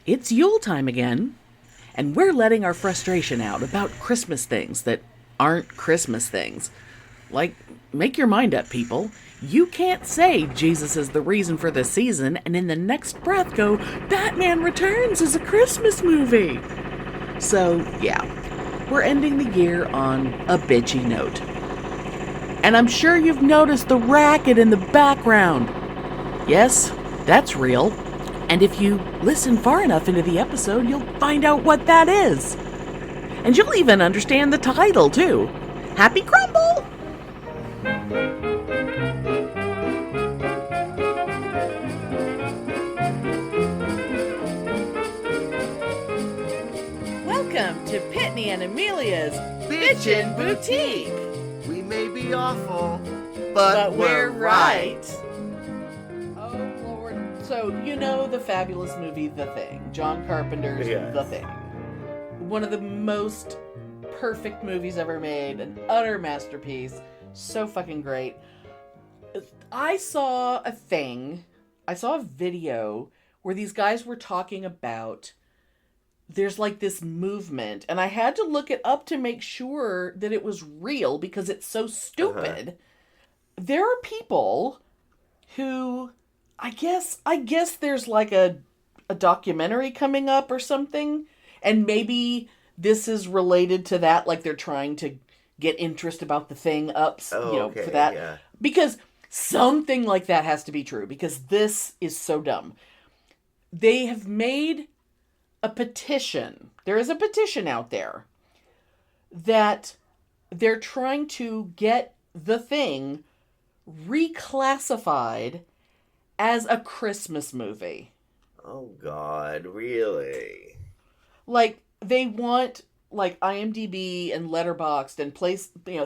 It's Yule time again, and we're letting our frustration out about Christmas things that aren't Christmas things. Like, make your mind up, people. You can't say Jesus is the reason for the season and in the next breath go, Batman Returns is a Christmas movie. So, yeah, we're ending the year on a bitchy note. And I'm sure you've noticed the racket in the background. Yes, that's real. And if you listen far enough into the episode, you'll find out what that is. And you'll even understand the title, too. Happy Crumble! Welcome to Pitney and Amelia's Bitchen Boutique. We may be awful, but we're we're right. Oh, Lord. So, you know the fabulous movie The Thing. John Carpenter's Yes. The Thing. One of the most perfect movies ever made. An utter masterpiece. So fucking great. I saw a video where these guys were talking about there's like this movement, and I had to look it up to make sure that it was real because it's so stupid. There are people who I guess there's like a documentary coming up or something, and maybe this is related to that, like they're trying to get interest about the thing up, for that. Yeah. Because something like that has to be true, because this is so dumb. They have made a petition. There is a petition out there that they're trying to get The Thing reclassified as a Christmas movie. Oh God, really? Like, they want like IMDb and Letterboxd and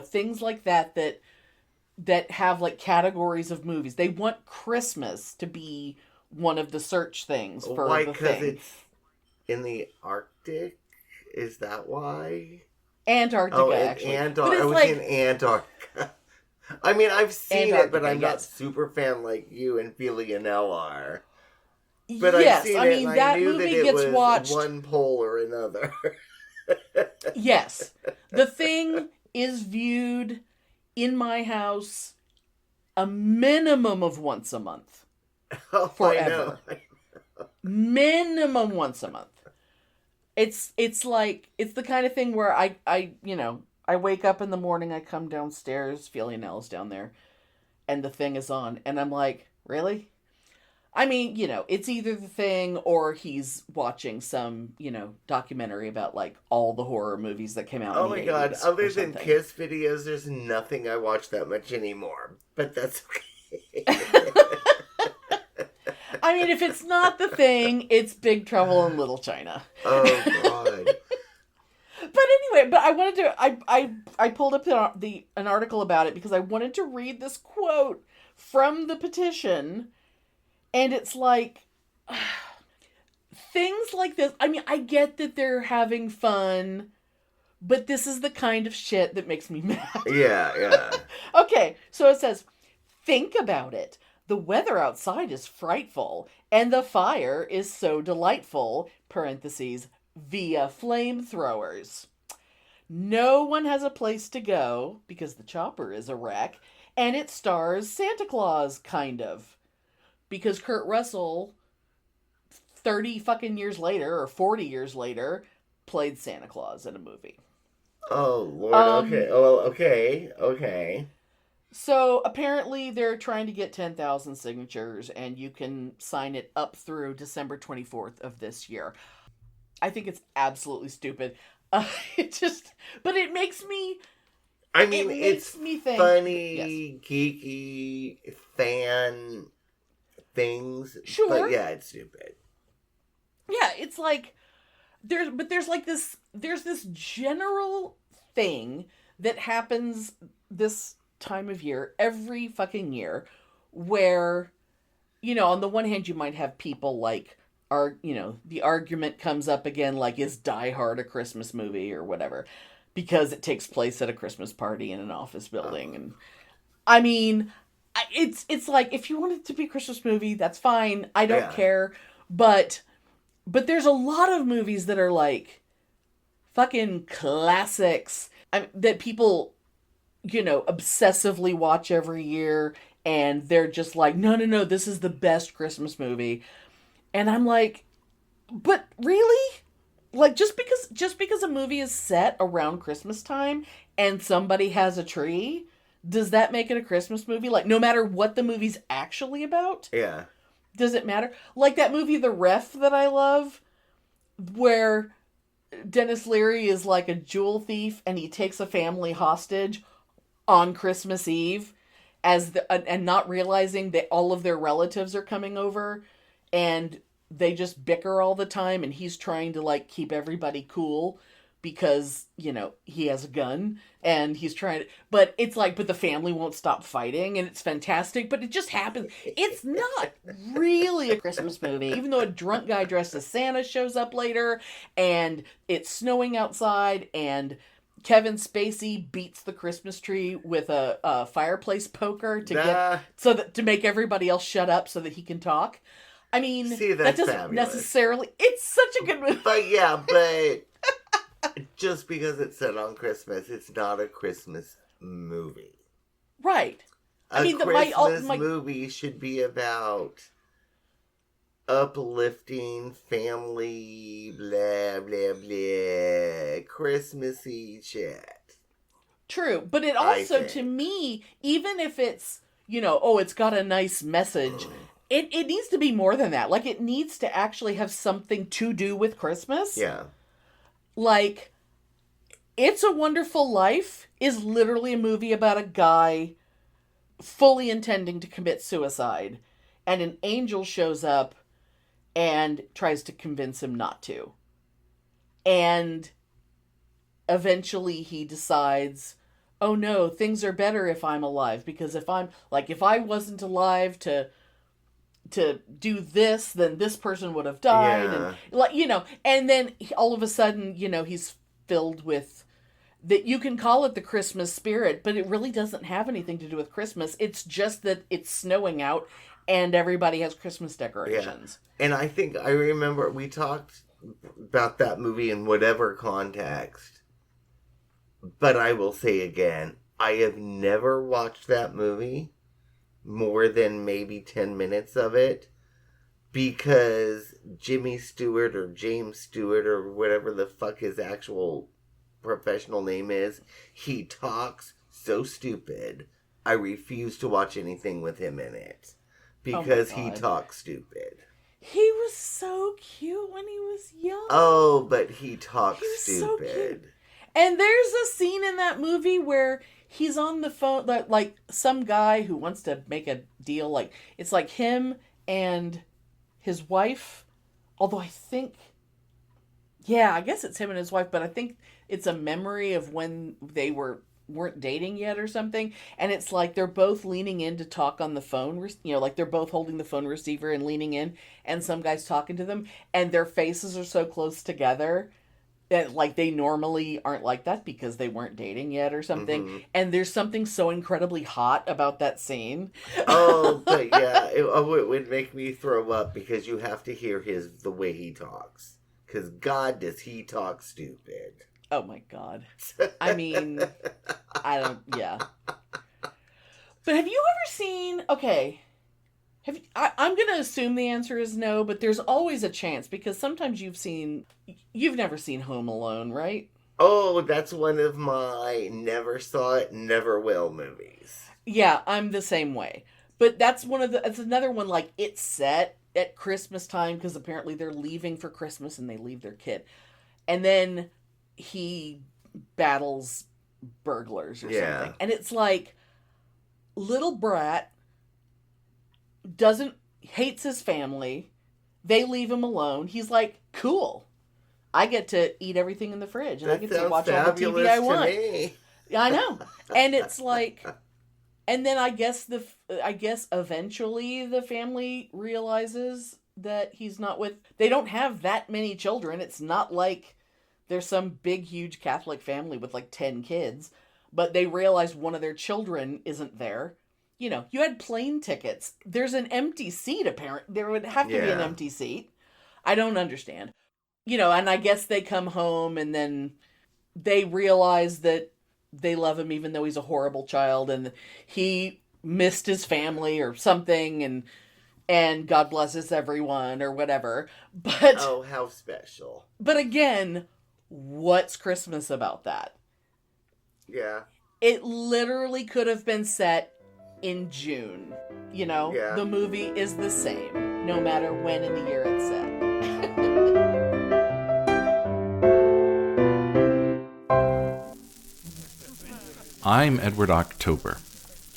things like that have like categories of movies. They want Christmas to be one of the search things for Why? The Because Thing. it's in the Arctic. Is that why? Antarctica, actually. Antarctica. But it's I was like, in Antarctica. I mean, I've seen it, but Antarctica, I'm not yes. super fan like you and Feely and Elle are. But yes, I've seen I it, mean, and that I knew movie that it gets was watched. one pole or another. Yes. The Thing is viewed in my house a minimum of once a month. Oh, Forever. I know. Minimum once a month. It's the kind of thing where I wake up in the morning, I come downstairs, Feely Nell's down there, and The Thing is on, and I'm like, really? I mean, it's either The Thing or he's watching some, documentary about like all the horror movies that came out Oh in my the God, 80s other or than something. Kiss videos, there's nothing I watch that much anymore. But that's okay. I mean, if it's not The Thing, it's Big Trouble in Little China. Oh God. But anyway, I wanted to, I pulled up an article about it because I wanted to read this quote from the petition, and it's like, things like this, I mean, I get that they're having fun, but this is the kind of shit that makes me mad. Yeah. Okay, so it says, think about it. The weather outside is frightful, and the fire is so delightful, parentheses, via flamethrowers. No one has a place to go, because the chopper is a wreck, and it stars Santa Claus, kind of. Because Kurt Russell, 30 fucking years later, or 40 years later, played Santa Claus in a movie. Oh Lord. Okay. Oh, okay. So apparently they're trying to get 10,000 signatures, and you can sign it up through December 24th of this year. I think it's absolutely stupid. But it makes me. I mean, it's me think, funny, geeky, fan things. Sure. But yeah, it's stupid. Yeah, it's like there's this general thing that happens this time of year every fucking year where, on the one hand you might have people like the argument comes up again, like, is Die Hard a Christmas movie or whatever, because it takes place at a Christmas party in an office building. And I mean, it's like, if you want it to be a Christmas movie, that's fine. I don't care. But But there's a lot of movies that are like fucking classics that people, obsessively watch every year, and they're just like, no, no, no, this is the best Christmas movie. And I'm like, but really? Like just because a movie is set around Christmas time and somebody has a tree, does that make it a Christmas movie? Like no matter what the movie's actually about? Yeah. Does it matter? Like that movie The Ref that I love, where Dennis Leary is like a jewel thief and he takes a family hostage on Christmas Eve and not realizing that all of their relatives are coming over, and they just bicker all the time, and he's trying to like keep everybody cool because, he has a gun, and he's trying to, but it's like, but the family won't stop fighting, and it's fantastic, but it just happens. It's not really a Christmas movie, even though a drunk guy dressed as Santa shows up later, and it's snowing outside, and Kevin Spacey beats the Christmas tree with a fireplace poker to make everybody else shut up so that he can talk. I mean, See, that doesn't fabulous. necessarily. It's such a good movie. But just because it's set on Christmas, it's not a Christmas movie. Right. Christmas movie should be about uplifting family, blah, blah, blah, Christmassy shit. True. But it also, to me, even if it's, it's got a nice message, it needs to be more than that. Like, it needs to actually have something to do with Christmas. Yeah. Like, It's a Wonderful Life is literally a movie about a guy fully intending to commit suicide, and an angel shows up and tries to convince him not to. And eventually he decides, oh no, things are better if I'm alive, because if I wasn't alive to do this, then this person would have died. Yeah. And then all of a sudden, he's filled with that. You can call it the Christmas spirit, but it really doesn't have anything to do with Christmas. It's just that it's snowing out and everybody has Christmas decorations. Yeah. And I think I remember we talked about that movie in whatever context. But I will say again, I have never watched that movie more than maybe 10 minutes of it, because Jimmy Stewart or James Stewart or whatever the fuck his actual professional name is, he talks so stupid. I refuse to watch anything with him in it because he talks stupid. He was so cute when he was young. Oh, but he talks stupid. So cute. And there's a scene in that movie where he's on the phone, like some guy who wants to make a deal. Like, it's like him and his wife. Although I think, I guess it's him and his wife, but I think it's a memory of when they weren't dating yet or something. And it's like they're both leaning in to talk on the phone, like they're both holding the phone receiver and leaning in, and some guy's talking to them, and their faces are so close together that like they normally aren't like that because they weren't dating yet or something. Mm-hmm. And there's something so incredibly hot about that scene. Oh, but yeah, it would make me throw up because you have to hear the way he talks. Because God, does he talk stupid. Oh my God. I mean, yeah. But have you ever seen, I'm going to assume the answer is no, but there's always a chance, because sometimes you've never seen Home Alone, right? Oh, that's one of my never saw it, never will movies. Yeah, I'm the same way. But that's another one, like, it's set at Christmas time, because apparently they're leaving for Christmas and they leave their kid. And then he battles burglars or something. And it's like, little brat hates his family. They leave him alone. He's like, cool. I get to eat everything in the fridge, and I get to watch all the TV I want. I know. And it's like, and then I guess eventually the family realizes that he's not they don't have that many children. It's not like there's some big, huge Catholic family with like 10 kids, but they realize one of their children isn't there. You had plane tickets. There's an empty seat, apparently. There would have to be an empty seat. I don't understand. And I guess they come home and then they realize that they love him even though he's a horrible child and he missed his family or something, and God blesses everyone or whatever. But Oh, how special. But again, what's Christmas about that? Yeah. It literally could have been set in June. Yeah. The movie is the same, no matter when in the year it's set. I'm Edward October.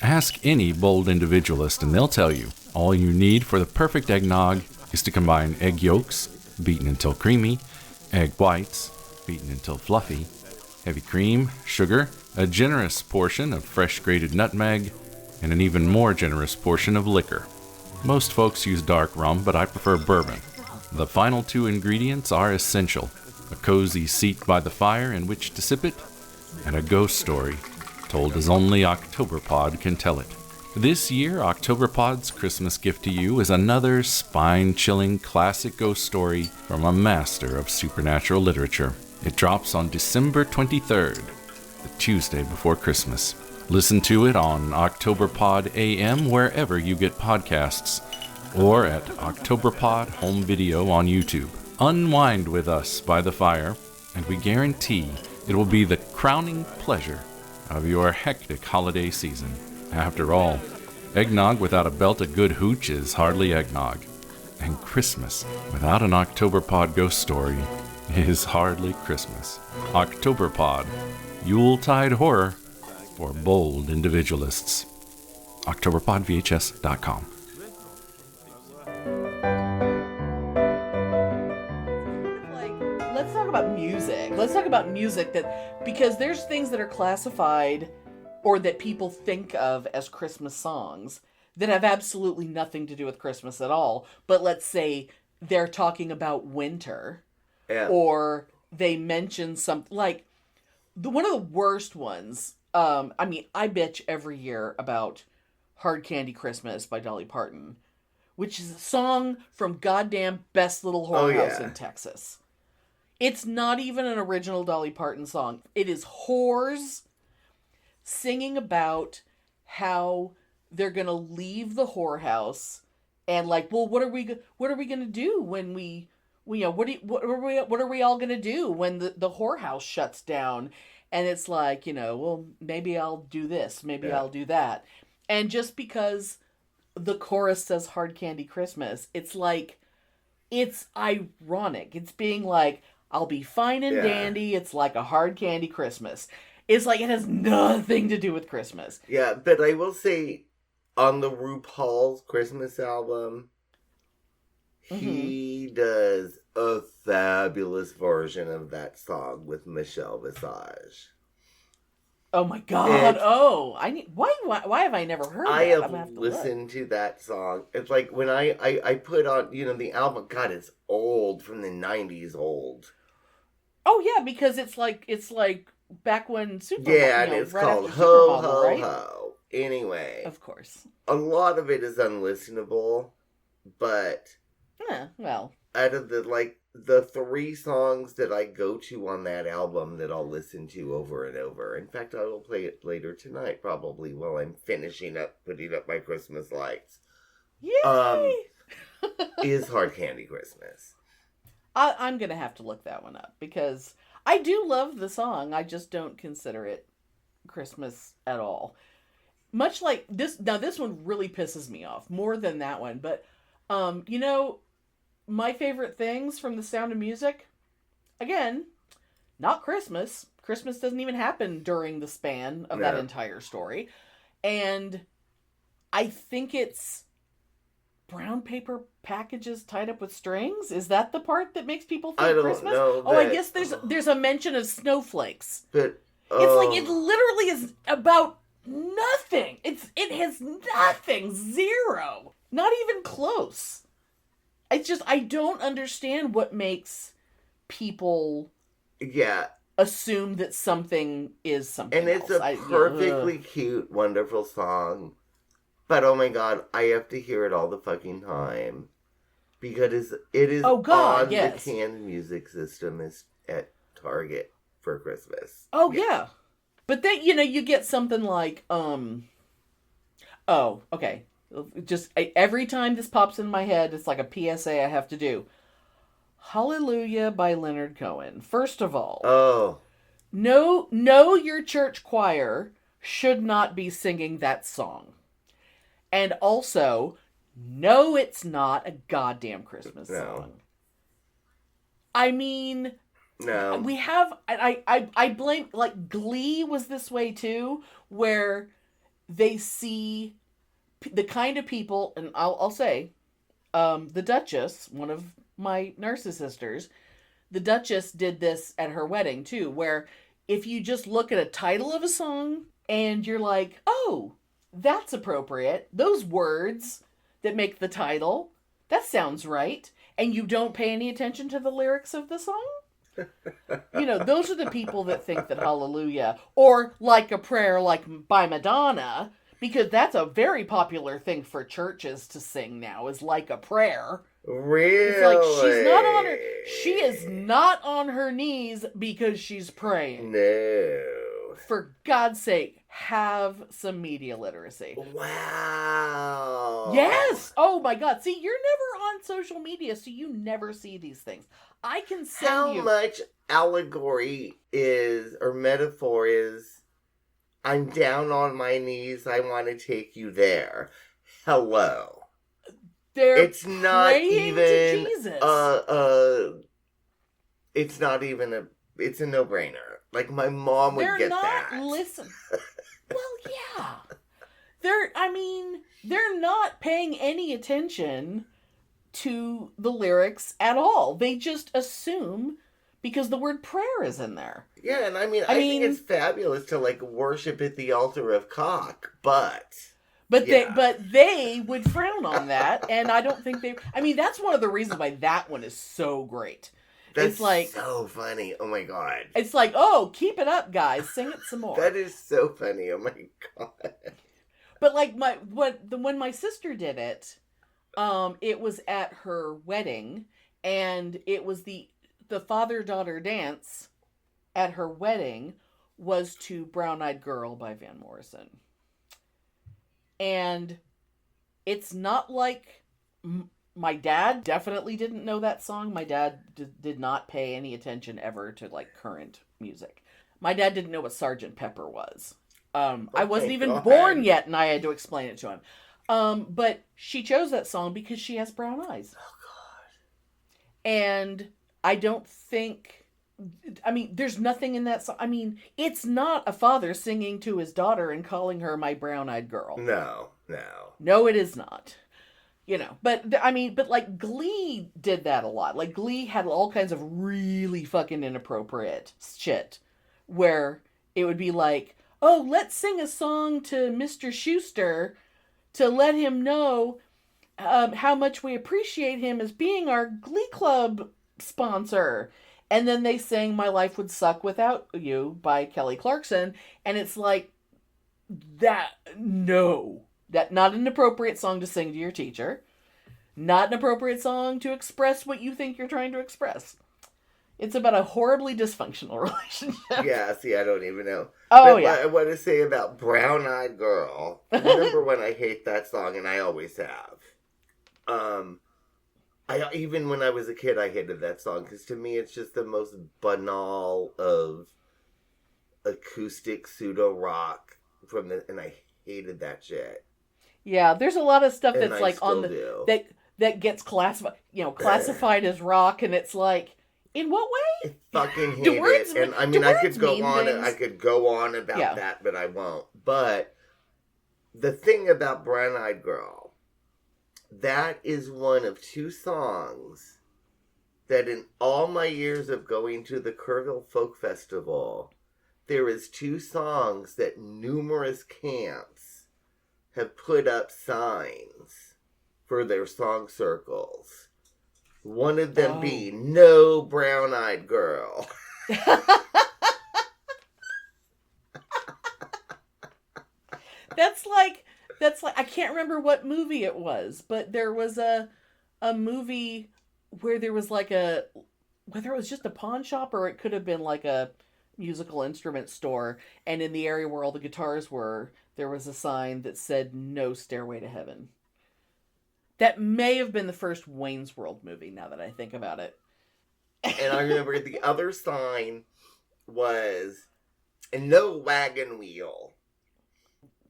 Ask any bold individualist and they'll tell you all you need for the perfect eggnog is to combine egg yolks, beaten until creamy, egg whites, beaten until fluffy, heavy cream, sugar, a generous portion of fresh grated nutmeg, and an even more generous portion of liquor. Most folks use dark rum, but I prefer bourbon. The final 2 ingredients are essential: a cozy seat by the fire in which to sip it, and a ghost story told as only Octoberpod can tell it. This year, Octoberpod's Christmas gift to you is another spine-chilling classic ghost story from a master of supernatural literature. It drops on December 23rd, the Tuesday before Christmas. Listen to it on Octoberpod AM wherever you get podcasts, or at Octoberpod Home Video on YouTube. Unwind with us by the fire, and we guarantee it will be the crowning pleasure of your hectic holiday season. After all, eggnog without a belt of good hooch is hardly eggnog. And Christmas without an Octoberpod ghost story is hardly Christmas. Octoberpod, Yuletide horror for bold individualists. OctoberPodVHS.com. Let's talk about music. Let's talk about music because there's things that are classified or that people think of as Christmas songs that have absolutely nothing to do with Christmas at all. But let's say they're talking about winter, or they mention something like one of the worst ones. I bitch every year about Hard Candy Christmas by Dolly Parton, which is a song from goddamn Best Little Whorehouse in Texas. It's not even an original Dolly Parton song. It is whores singing about how they're gonna leave the whorehouse and what are we gonna do when what are we all gonna do when the whorehouse shuts down? And it's maybe I'll do this, maybe I'll do that, and just because the chorus says Hard Candy Christmas, it's ironic. It's being like, I'll be fine and dandy. It's like a hard candy Christmas. It's like it has nothing to do with Christmas. Yeah, but I will say, on the RuPaul's Christmas album, he does a fabulous version of that song with Michelle Visage. Oh my God! Why have I never heard that? I have listened to that song. It's like when I put on the album. God, it's old, from the 90s old. Oh yeah, because it's like back when Super and it's right called after Ho Super Ho right? Ho. Anyway, of course, a lot of it is unlistenable, but out of the 3 songs that I go to on that album that I'll listen to over and over. In fact, I will play it later tonight, probably while I'm putting up my Christmas lights. Yay! Is Hard Candy Christmas. I'm gonna have to look that one up because I do love the song. I just don't consider it Christmas at all. Much like this. Now this one really pisses me off more than that one. But my favorite things from The Sound of Music, again, not Christmas. Christmas doesn't even happen during the span of that entire story. And I think it's brown paper packages tied up with strings. Is that the part that makes people think Christmas? Know I guess there's a mention of snowflakes. But it's like it literally is about nothing. It has nothing. Zero. Not even close. It's just, I don't understand what makes people assume that something is something and it's else. a perfectly cute, wonderful song. But oh my God, I have to hear it all the fucking time. Because it is Oh, God, on yes. the canned music system at Target for Christmas. Oh, yeah. But then, you get something like, oh, okay. Just every time this pops in my head, it's like a PSA I have to do. Hallelujah by Leonard Cohen. First of all, Oh. no, your church choir should not be singing that song. And also, no, it's not a goddamn Christmas song. I mean, no. We have, I blame, like, Glee was this way too, where they see the kind of people, and I'll say, the Duchess, one of my nurse's sisters, the Duchess did this at her wedding too, where if you just look at a title of a song and you're like, oh, that's appropriate, those words that make the title, that sounds right, and you don't pay any attention to the lyrics of the song, those are the people that think that Hallelujah, or Like a Prayer, like by Madonna, because that's a very popular thing for churches to sing now, is Like a Prayer. Really? It's like she is not on her knees because she's praying. No. For God's sake, have some media literacy. Wow. Yes. Oh my God. See, you're never on social media, so you never see these things. I can send you. How much allegory is, or metaphor is, I'm down on my knees, I want to take you there. Hello. It's not even to Jesus. It's not even it's a no-brainer. Like, my mom would get that. Listen. Well, yeah. They're not paying any attention to the lyrics at all. They just assume because the word prayer is in there. Yeah, and I think it's fabulous to, like, worship at the altar of cock, But they would frown on that, and I don't think that's one of the reasons why that one is so great. That's it's like so funny. Oh my God. It's like, oh, keep it up, guys. Sing it some more. That is so funny. Oh my God. But like when my sister did it, it was at her wedding, and it was the father-daughter dance at her wedding was to Brown Eyed Girl by Van Morrison. And it's not like my dad definitely didn't know that song. My dad did not pay any attention ever to like current music. My dad didn't know what Sgt. Pepper was. I wasn't even born yet, and I had to explain it to him. But she chose that song because she has brown eyes. Oh God. And I don't think, there's nothing in that song. It's not a father singing to his daughter and calling her my brown-eyed girl. No, it is not. But like Glee did that a lot. Like Glee had all kinds of really fucking inappropriate shit where it would be like, oh, let's sing a song to Mr. Schuster to let him know how much we appreciate him as being our Glee Club sponsor. And then they sang My Life Would Suck Without You by Kelly Clarkson. And it's like, that not an appropriate song to sing to your teacher. Not an appropriate song to express what you think you're trying to express. It's about a horribly dysfunctional relationship. Yeah, see, I don't even know. Oh, but yeah. What I want to say about Brown Eyed Girl, remember when I hate that song, and I always have. Even when I was a kid, I hated that song, because to me it's just the most banal of acoustic pseudo-rock and I hated that shit. Yeah, there's a lot of stuff And that's I like on do. that gets classified as rock, and it's like, in what way? I fucking hate it. And I could go on. I could go on about that, but I won't. But the thing about Brown Eyed Girl, that is one of two songs that in all my years of going to the Kerrville Folk Festival, there is two songs that numerous camps have put up signs for their song circles. One of them being No Brown Eyed Girl. That's like I can't remember what movie it was, but there was a a movie where there was like whether it was just a pawn shop or it could have been like a musical instrument store, and in the area where all the guitars were, there was a sign that said "No Stairway to Heaven." That may have been the first Wayne's World movie, now that I think about it. And I remember the other sign was "No Wagon Wheel."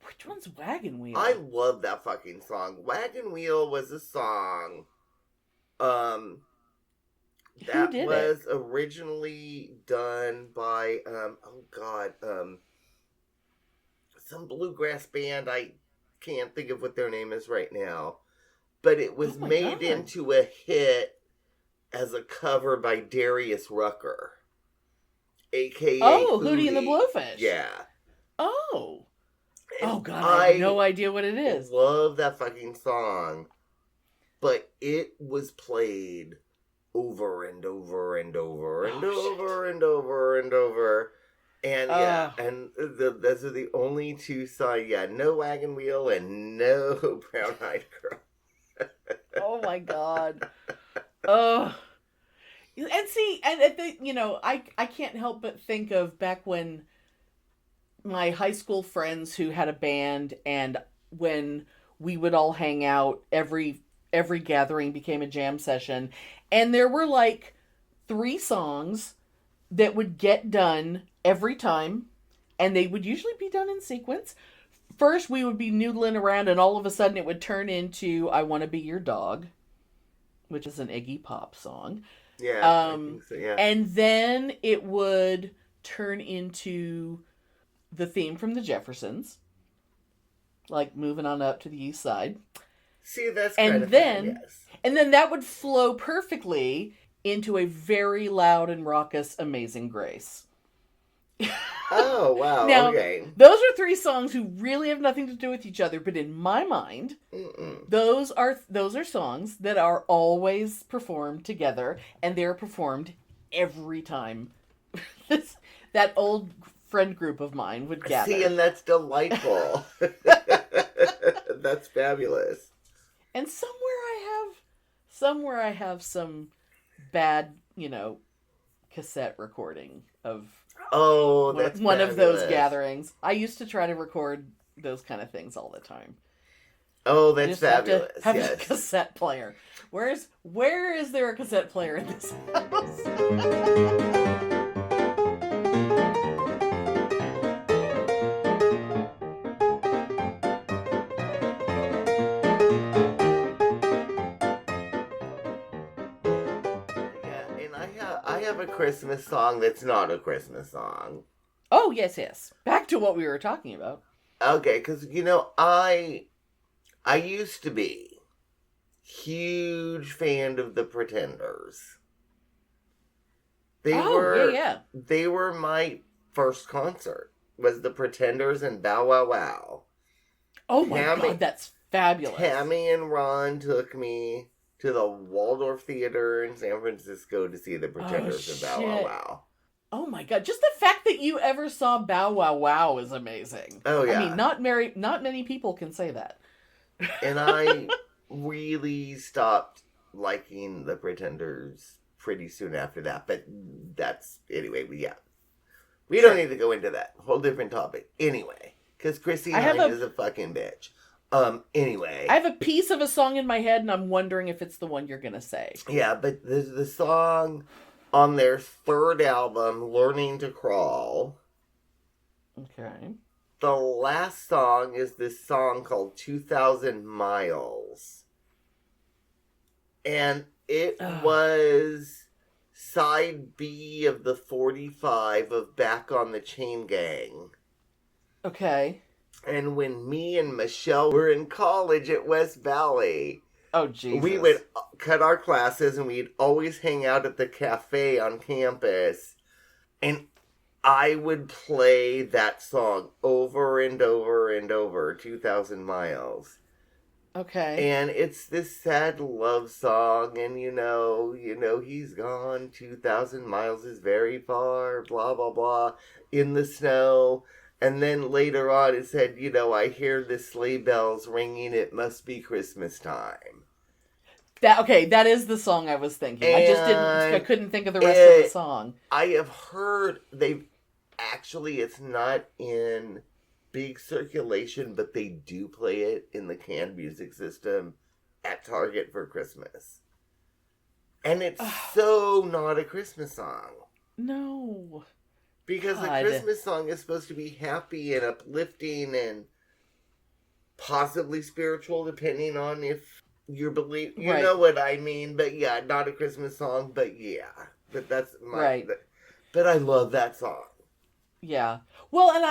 Which one's Wagon Wheel? I love that fucking song. Wagon Wheel was a song that was originally done by some bluegrass band. I can't think of what their name is right now. But it was made into a hit as a cover by Darius Rucker, a.k.a. Hootie and the Blowfish. Yeah. Oh. And oh, God, I have no idea what it is. I love that fucking song. But it was played over and over and over and over and over and over. And those are the only two songs. Yeah, "No Wagon Wheel" and "No Brown Eyed Girl." Oh my God. Oh. And see, and I can't help but think of back when my high school friends who had a band, and when we would all hang out, every gathering became a jam session, and there were like 3 songs that would get done every time, and they would usually be done in sequence. First, we would be noodling around, and all of a sudden it would turn into "I Want to Be Your Dog," which is an Iggy Pop song. Yeah, I think so, yeah. And then it would turn into the theme from the Jeffersons, like "Moving On Up to the East Side." See, that's kind of fun, yes. And then that would flow perfectly into a very loud and raucous "Amazing Grace." Oh, wow, now, okay. Those are 3 songs who really have nothing to do with each other, but in my mind, those are songs that are always performed together, and they're performed every time that old friend group of mine would gather. See, and that's delightful. That's fabulous. And somewhere I have some bad, cassette recording of one of those gatherings. I used to try to record those kind of things all the time. Oh, that's fabulous. Have a cassette player. Where is there a cassette player in this house? A Christmas song that's not a Christmas song. Oh, yes. Back to what we were talking about. Okay, because, I used to be huge fan of the Pretenders. They were my first concert, was the Pretenders and Bow Wow Wow. Oh my God, that's fabulous. Tammy and Ron took me to the Waldorf Theater in San Francisco to see the Pretenders and Bow Wow Wow. Oh my God! Just the fact that you ever saw Bow Wow Wow is amazing. Oh yeah. I mean, not many people can say that. And I really stopped liking the Pretenders pretty soon after that. But that's anyway. Yeah, we don't need to go into that. Whole different topic. Anyway, because Chrissy Hynde is a fucking bitch. Anyway. I have a piece of a song in my head, and I'm wondering if it's the one you're going to say. Yeah, but the song on their 3rd album, Learning to Crawl. Okay. The last song is this song called 2,000 Miles. And it was side B of the 45 of Back on the Chain Gang. Okay. And when me and Michelle were in college at West Valley, oh Jesus, we would cut our classes and we'd always hang out at the cafe on campus. And I would play that song over and over and over, 2,000 Miles. Okay. And it's this sad love song, and he's gone, 2,000 miles is very far, blah, blah, blah, in the snow. And then later on it said, I hear the sleigh bells ringing, it must be Christmas time. That is the song I was thinking. I couldn't think of the rest of the song. I have heard it's not in big circulation, but they do play it in the canned music system at Target for Christmas. And it's so not a Christmas song. No. Because a Christmas song is supposed to be happy and uplifting and possibly spiritual, depending on if you believe. You know what I mean? But yeah, not a Christmas song, but yeah. But that's my... Right. But I love that song. Yeah. Well, and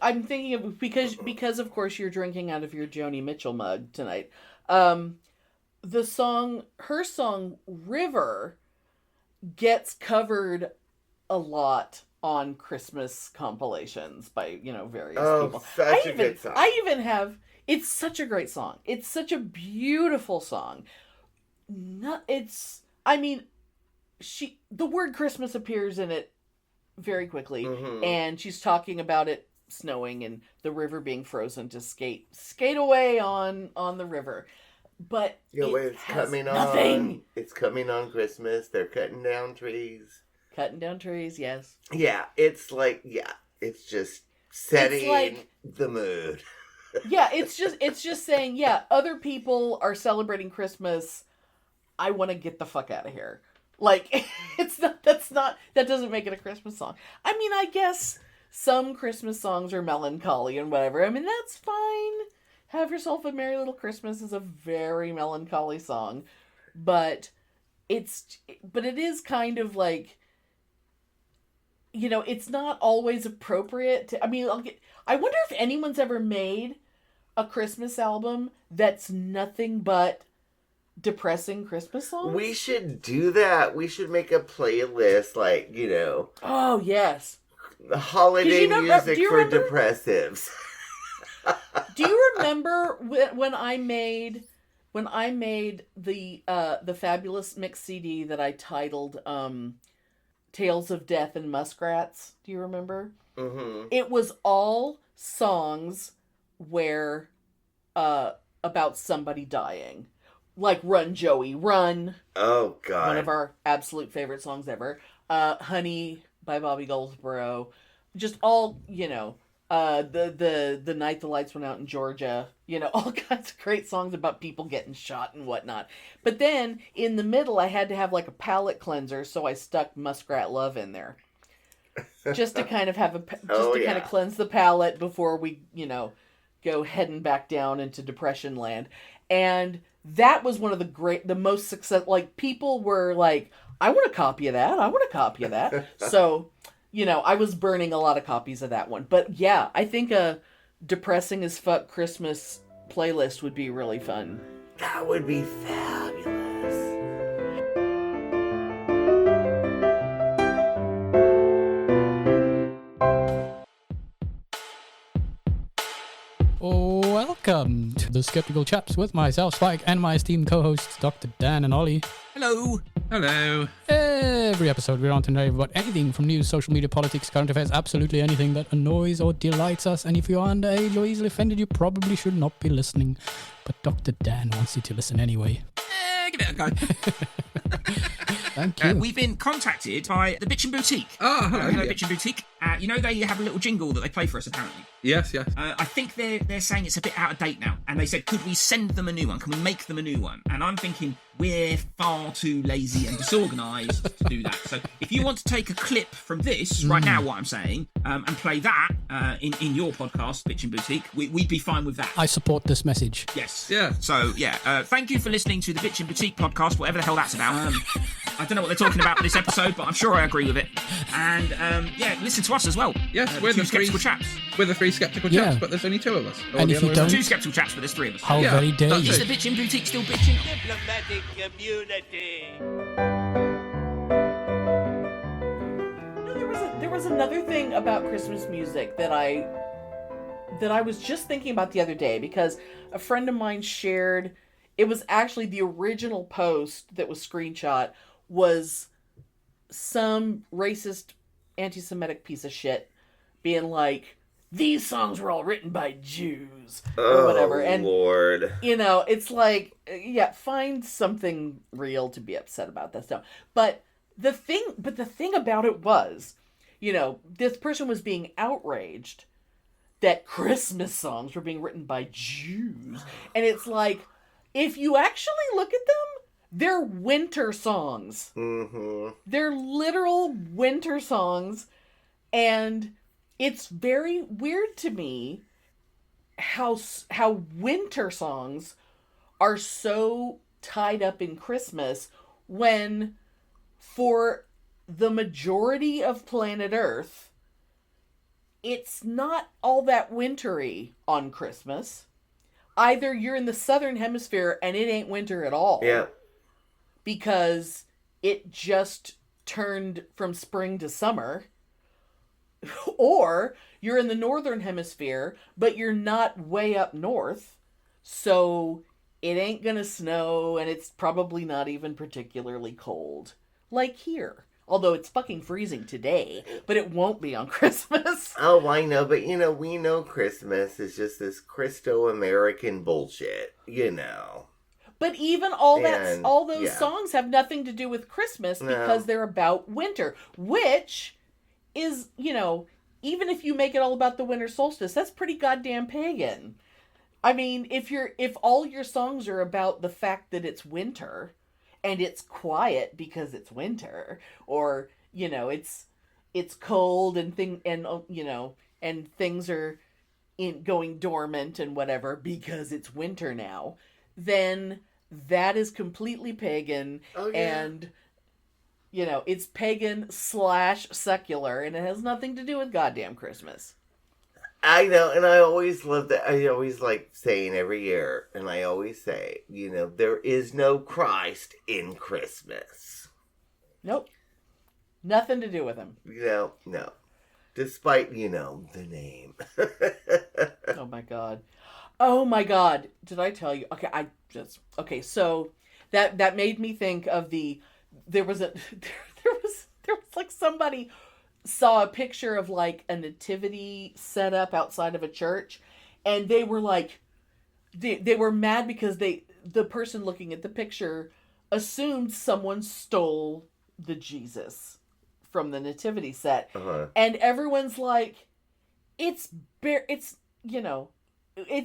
I'm thinking of... Because of course, you're drinking out of your Joni Mitchell mug tonight. Her song, River, gets covered a lot on Christmas compilations by, various people. Such a good song. I even have... It's such a great song. It's such a beautiful song. The word Christmas appears in it very quickly, and she's talking about it snowing and the river being frozen to skate away on the river. But it's coming on Christmas. They're cutting down trees. Cutting down trees, yes. Yeah, it's just setting the mood. Yeah, it's just saying, other people are celebrating Christmas. I want to get the fuck out of here. Like, that doesn't make it a Christmas song. I mean, I guess some Christmas songs are melancholy and whatever. I mean, that's fine. Have Yourself a Merry Little Christmas is a very melancholy song. But it is kind of like, it's not always appropriate to, I wonder if anyone's ever made a Christmas album that's nothing but depressing Christmas songs. We should do that. We should make a playlist, Oh, yes. The holiday music for depressives. Do you remember when I made the fabulous mix CD that I titled Tales of Death and Muskrats? Do you remember? Mm-hmm. It was all songs where about somebody dying. Like Run, Joey, Run. Oh, God. One of our absolute favorite songs ever. Honey by Bobby Goldsboro. Just all, the Night the Lights Went Out in Georgia. All kinds of great songs about people getting shot and whatnot. But then, in the middle, I had to have a palate cleanser, so I stuck Muskrat Love in there. Just to kind of have kind of cleanse the palate before we, go heading back down into depression land. And that was one of the most successful, people were like, I want a copy of that. I want a copy of that. So, I was burning a lot of copies of that one. But yeah, I think a depressing as fuck Christmas playlist would be really fun. That would be fabulous. Welcome to the Skeptical Chaps with myself, Spike, and my esteemed co-hosts, Dr. Dan and Ollie. Hello. Hello. Every episode we're on to know about anything from news, social media, politics, current affairs, absolutely anything that annoys or delights us. And if you're underage or easily offended, you probably should not be listening. But Dr. Dan wants you to listen anyway. Give it a go. Thank you. We've been contacted by the Bitchen Boutique. Oh, hello. Bitchen Boutique. They have a little jingle that they play for us, apparently. Yes. I think they're saying it's a bit out of date now. And they said, could we send them a new one? Can we make them a new one? And I'm thinking, we're far too lazy and disorganised to do that. So if you want to take a clip from this, right now what I'm saying, and play that in your podcast, Bitchen Boutique, we'd be fine with that. I support this message. Yes. Yeah. So, thank you for listening to the Bitchen Boutique podcast, whatever the hell that's about. I don't know what they're talking about in this episode, but I'm sure I agree with it. And, listen to us as well. Yes, we're the Skeptical Chaps. We're the three skeptical chaps, but there's only two of us. And if you don't... Two skeptical chaps, but there's three of us. How very dare you. Is the Bitchen Boutique still bitching? Diplomatic community. There was another thing about Christmas music that I was just thinking about the other day, because a friend of mine shared, it was actually the original post that was screenshot was some racist anti-Semitic piece of shit being like, these songs were all written by Jews or whatever. And Lord. it's like, yeah, find something real to be upset about that stuff. But the thing about it was, this person was being outraged that Christmas songs were being written by Jews. And it's like, if you actually look at them, they're winter songs. Mm-hmm. They're literal winter songs. And it's very weird to me how winter songs are so tied up in Christmas when, for the majority of planet Earth, it's not all that wintry on Christmas. Either you're in the southern hemisphere and it ain't winter at all. Yeah. Because it just turned from spring to summer. Or you're in the northern hemisphere, but you're not way up north. So it ain't gonna snow and it's probably not even particularly cold. Like here. Although it's fucking freezing today, but it won't be on Christmas. Oh, I know, but we know Christmas is just this Christo-American bullshit, But even all those songs have nothing to do with Christmas because they're about winter, which is, even if you make it all about the winter solstice, that's pretty goddamn pagan. I mean, if all your songs are about the fact that it's winter, and it's quiet because it's winter, or it's cold and things are going dormant and whatever because it's winter now, then that is completely pagan. Oh, yeah. And it's pagan / secular, and it has nothing to do with goddamn Christmas. I know, and I always love that. I always like saying every year, and I always say, there is no Christ in Christmas. Nope. Nothing to do with him. No. Despite, the name. Oh my god. Oh my god. Did I tell you? Okay, so that made me think of there was like somebody saw a picture of like a nativity set up outside of a church, and they were like, they were mad because the person looking at the picture assumed someone stole the Jesus from the nativity set. Uh-huh. And everyone's like, it's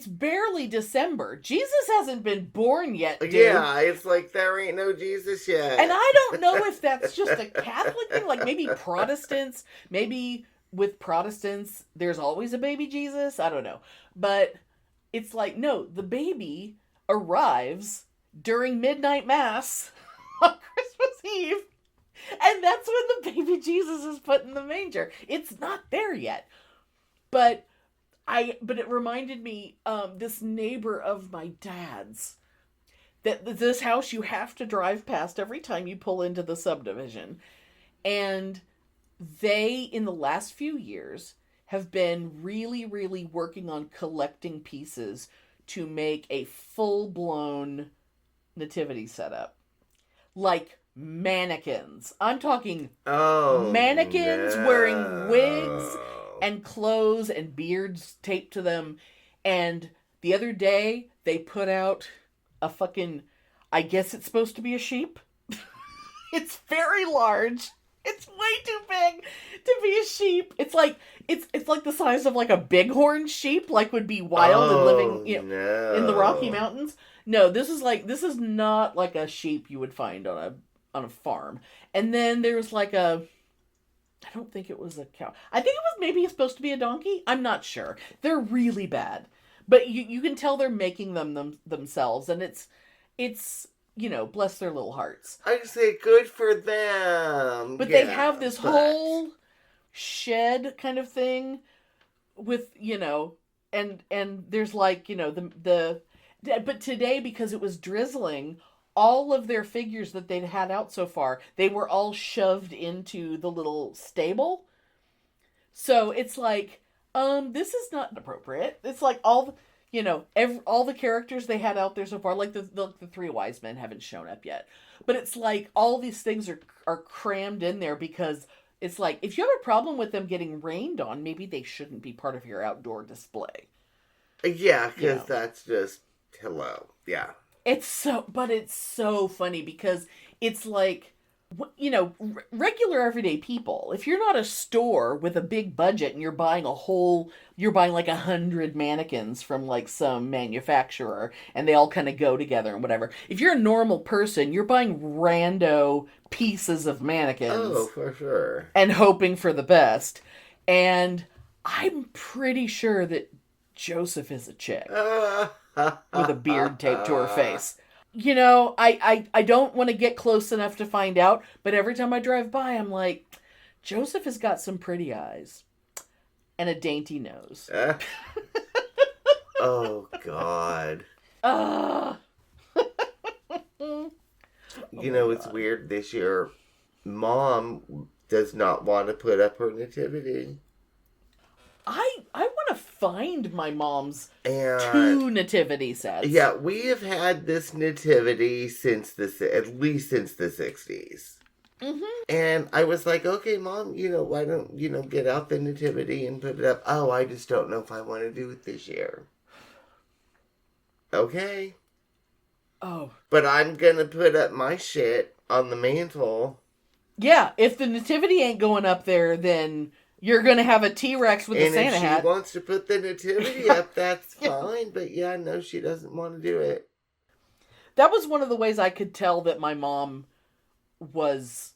barely December. Jesus hasn't been born yet, dude. Yeah, it's like there ain't no Jesus yet. And I don't know if that's just a Catholic thing, like maybe Protestants, maybe with Protestants there's always a baby Jesus, I don't know. But it's like, no, the baby arrives during midnight mass on Christmas Eve, and that's when the baby Jesus is put in the manger. It's not there yet. But it reminded me, this neighbor of my dad's, that this house you have to drive past every time you pull into the subdivision. And they, in the last few years, have been really, really working on collecting pieces to make a full-blown nativity setup. Like mannequins. I'm talking mannequins wearing wigs and clothes and beards taped to them. And the other day, they put out a fucking, I guess it's supposed to be a sheep. It's very large. It's way too big to be a sheep. It's like the size of like a bighorn sheep, like would be wild and living in the Rocky Mountains. No, this is not like a sheep you would find on a farm. And then there's like I don't think it was a cow. I think it was maybe supposed to be a donkey. I'm not sure. They're really bad. But you can tell they're making them themselves, and it's bless their little hearts. I say good for them. But they have this whole shed kind of thing with, and there's like, but today, because it was drizzling, all of their figures that they'd had out so far, they were all shoved into the little stable. So it's like, this is not appropriate. It's like all the characters they had out there so far, like the three wise men haven't shown up yet. But it's like all these things are crammed in there because It's like, if you have a problem with them getting rained on, maybe they shouldn't be part of your outdoor display. Yeah, because You know. that's just, hello. Yeah. It's so funny because it's like, you know, regular everyday people. If you're not a store with a big budget and you're buying like 100 mannequins from like some manufacturer and they all kind of go together and whatever. If you're a normal person, you're buying rando pieces of mannequins. Oh, for sure. And hoping for the best. And I'm pretty sure that Joseph is a chick with a beard taped to her face. You know, I don't want to get close enough to find out, but every time I drive by, I'm like, Joseph has got some pretty eyes and a dainty nose. Oh, God. You know, it's weird this year. Mom does not want to put up her nativity. I want to find my mom's And 2 nativity sets. yeah, we have had this nativity at least since the 60s. Mm-hmm. And I was like, okay, Mom, why don't, get out the nativity and put it up? Oh, I just don't know if I want to do it this year. Okay. Oh. But I'm going to put up my shit on the mantle. Yeah, if the nativity ain't going up there, then you're going to have a T-Rex with a Santa hat. And if she wants to put the nativity up, that's fine. But yeah, no, she doesn't want to do it. That was one of the ways I could tell that my mom was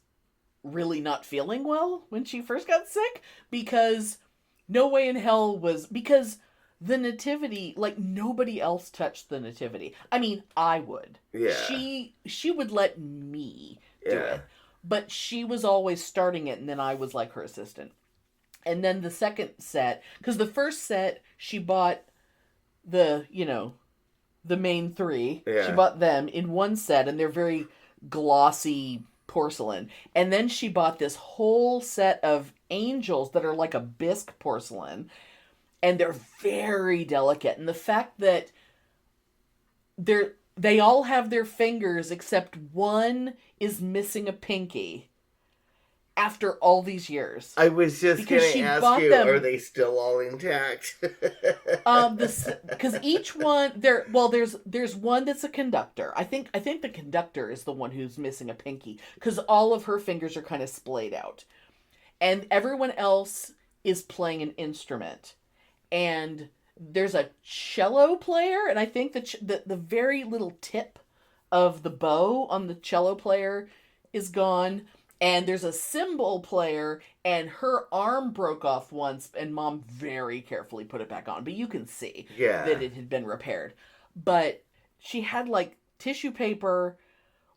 really not feeling well when she first got sick. Because no way in hell because the nativity, like, nobody else touched the nativity. I mean, I would. Yeah. She would let me do it. But she was always starting it, and then I was like her assistant. And then the second set, because the first set, she bought the main 3. Yeah. She bought them in one set, and they're very glossy porcelain. And then she bought this whole set of angels that are like a bisque porcelain, and they're very delicate. And the fact that they all have their fingers except one is missing a pinky. After all these years. I was just going to ask you, are they still all intact? Because each one, there's one that's a conductor. I think the conductor is the one who's missing a pinky, because all of her fingers are kind of splayed out. And everyone else is playing an instrument. And there's a cello player, and I think the very little tip of the bow on the cello player is gone. And there's a cymbal player, and her arm broke off once, and Mom very carefully put it back on. But you can see that it had been repaired. But she had, like, tissue paper,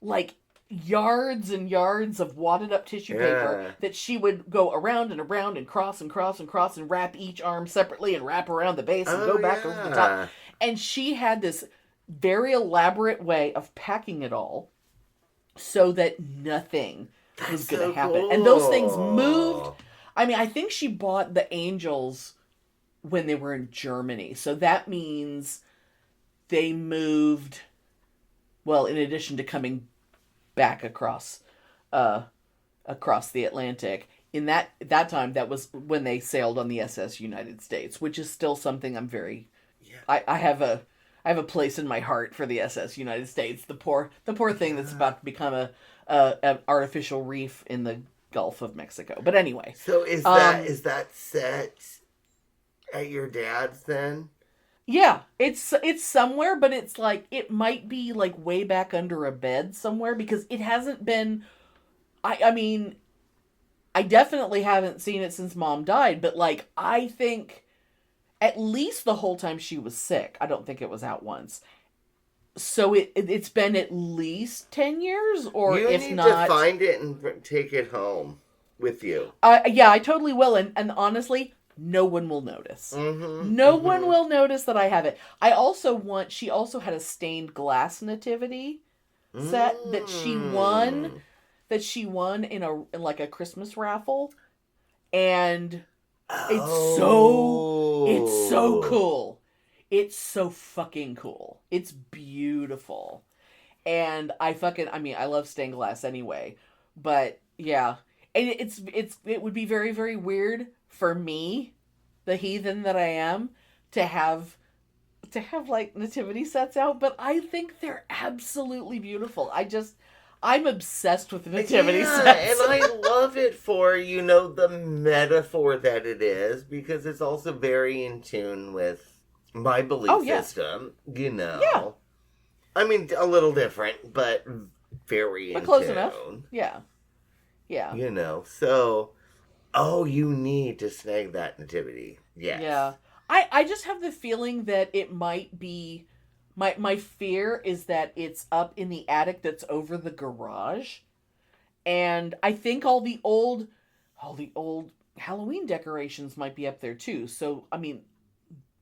like, yards and yards of wadded up tissue paper that she would go around and around and cross and cross and cross and wrap each arm separately and wrap around the base and go back over the top. And she had this very elaborate way of packing it all so that nothing was going to happen. Cool. And those things moved. I mean, I think she bought the angels when they were in Germany. So that means they moved, well, in addition to coming back across the Atlantic. In that time, that was when they sailed on the SS United States, which is still something I'm very... Yeah. I have a place in my heart for the SS United States. The poor thing that's about to become an artificial reef in the Gulf of Mexico. But anyway. So is that set at your dad's then? Yeah, it's somewhere, but it's like, it might be like way back under a bed somewhere, because it hasn't been, I mean, I definitely haven't seen it since Mom died, but like, I think at least the whole time she was sick. I don't think it was out once. So it's been at least 10 years, or you if need not... to find it and take it home with you. Yeah, I totally will. And honestly, no one will notice. No one will notice that I have it. She also had a stained glass nativity set that she won in a Christmas raffle. And it's so cool. It's so fucking cool. It's beautiful. And I love stained glass anyway. But yeah, And it would be very, very weird for me, the heathen that I am, to have like nativity sets out, but I think they're absolutely beautiful. I'm obsessed with the nativity sets. And I love it for, the metaphor that it is, because it's also very in tune with my belief system, Yeah. I mean, a little different, but very in close tune. enough. Yeah. Yeah. So, you need to snag that nativity. Yes. Yeah. I just have the feeling that it might be... My fear is that it's up in the attic that's over the garage. And I think all the old Halloween decorations might be up there too. So, I mean,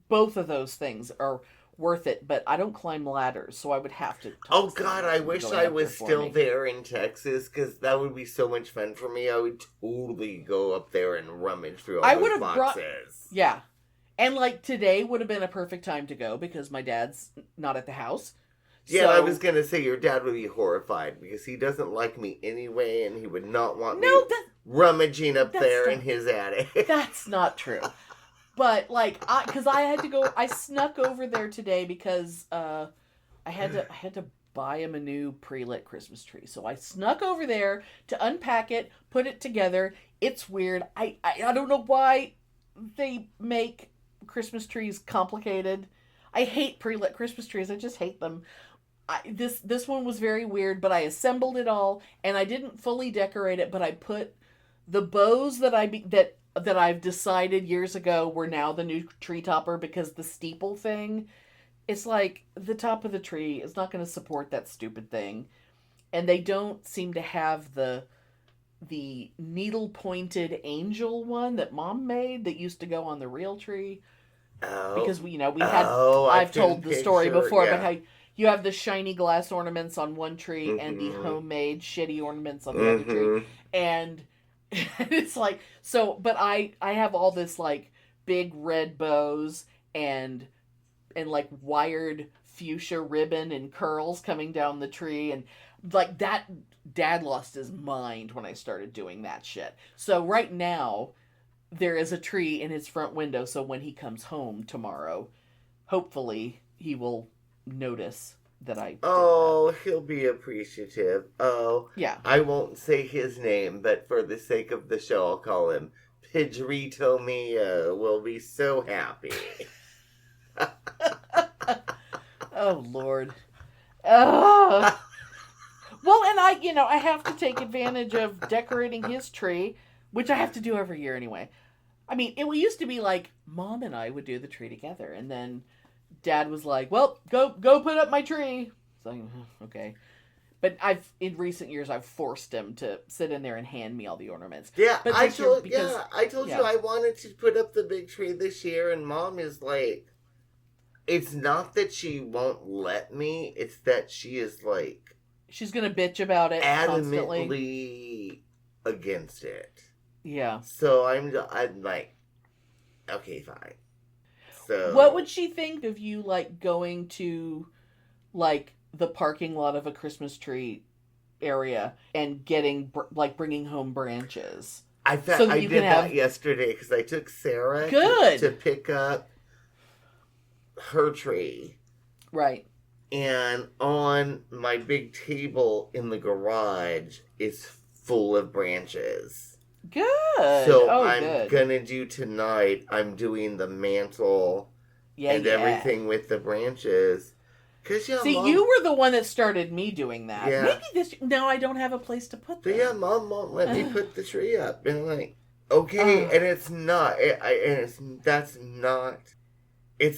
both of those things are worth it, but I don't climb ladders, so I would have to... Oh, God, I wish I was still there in Texas, because that would be so much fun for me. I would totally go up there and rummage through all those boxes. Yeah. And, like, today would have been a perfect time to go, because my dad's not at the house. Yeah, I was going to say, your dad would be horrified, because he doesn't like me anyway, and he would not want me rummaging up there in his attic. That's not true. But, like, because I had to go, I snuck over there today because I had to buy him a new pre-lit Christmas tree. So I snuck over there to unpack it, put it together. It's weird. I don't know why they make Christmas trees complicated. I hate pre-lit Christmas trees. I just hate them. This one was very weird, but I assembled it all, and I didn't fully decorate it, but I put the bows that I've decided years ago were now the new tree topper, because the steeple thing, it's like the top of the tree is not going to support that stupid thing. And they don't seem to have the needle pointed angel one that Mom made that used to go on the real tree. Oh. Because I've told the story before, but how you have the shiny glass ornaments on one tree and the homemade shitty ornaments on the other tree. And it's like, so, but I have all this like big red bows and like wired fuchsia ribbon and curls coming down the tree, and like that. Dad lost his mind when I started doing that shit. So right now there is a tree in his front window, so when he comes home tomorrow, hopefully he will notice that I did that. He'll be appreciative. Yeah. I won't say his name, but for the sake of the show, I'll call him Pedrito Mio. Will be so happy. Oh, Lord. Oh. Well, and I have to take advantage of decorating his tree, which I have to do every year anyway. I mean, it used to be like Mom and I would do the tree together, and then Dad was like, "Well, go put up my tree." It's like, okay. But in recent years I've forced him to sit in there and hand me all the ornaments. Yeah, but I told you I wanted to put up the big tree this year, and Mom is like, it's not that she won't let me, it's that she is like, she's gonna bitch about it constantly. Adamantly against it. Yeah. So I'm like, okay, fine. So what would she think of you like going to like the parking lot of a Christmas tree area and getting bringing home branches? I did that yesterday because I took Sarah to pick up her tree. Right. And on my big table in the garage is full of branches. Good. So I'm gonna do tonight. I'm doing the mantle and everything with the branches. See, Mom, you were the one that started me doing that. Yeah. Maybe now I don't have a place to put them. Yeah, Mom won't let me put the tree up, and I'm like, okay, and it's not. It's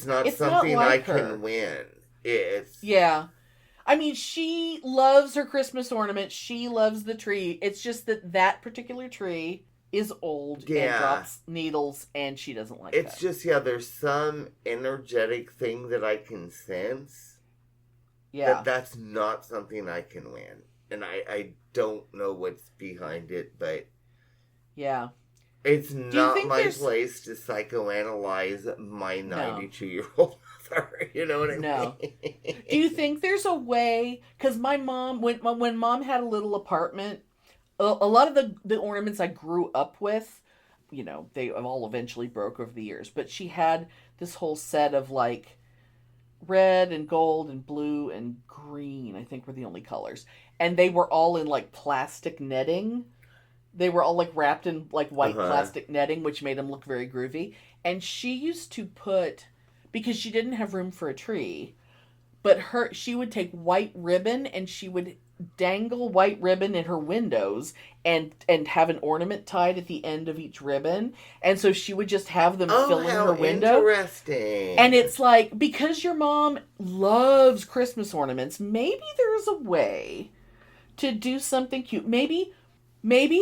not something I can win. Yeah. I mean, she loves her Christmas ornament. She loves the tree. It's just that particular tree is old and drops needles, and she doesn't like it. It's just, there's some energetic thing that I can sense. Yeah. That's not something I can win. And I don't know what's behind it, but... Yeah. It's not my place to psychoanalyze my 92-year-old mother. You know what I mean? Do you think there's a way... Because my mom, when Mom had a little apartment, a lot of the ornaments I grew up with, you know, they all eventually broke over the years. But she had this whole set of like red and gold and blue and green, I think were the only colors. And they were all in like plastic netting. They were all like wrapped in like white plastic netting, which made them look very groovy. And she used to put, because she didn't have room for a tree, but she would take white ribbon and she would dangle white ribbon in her windows and have an ornament tied at the end of each ribbon. And so she would just have them filling her window. Interesting. And it's like, because your mom loves Christmas ornaments, maybe there's a way to do something cute. Maybe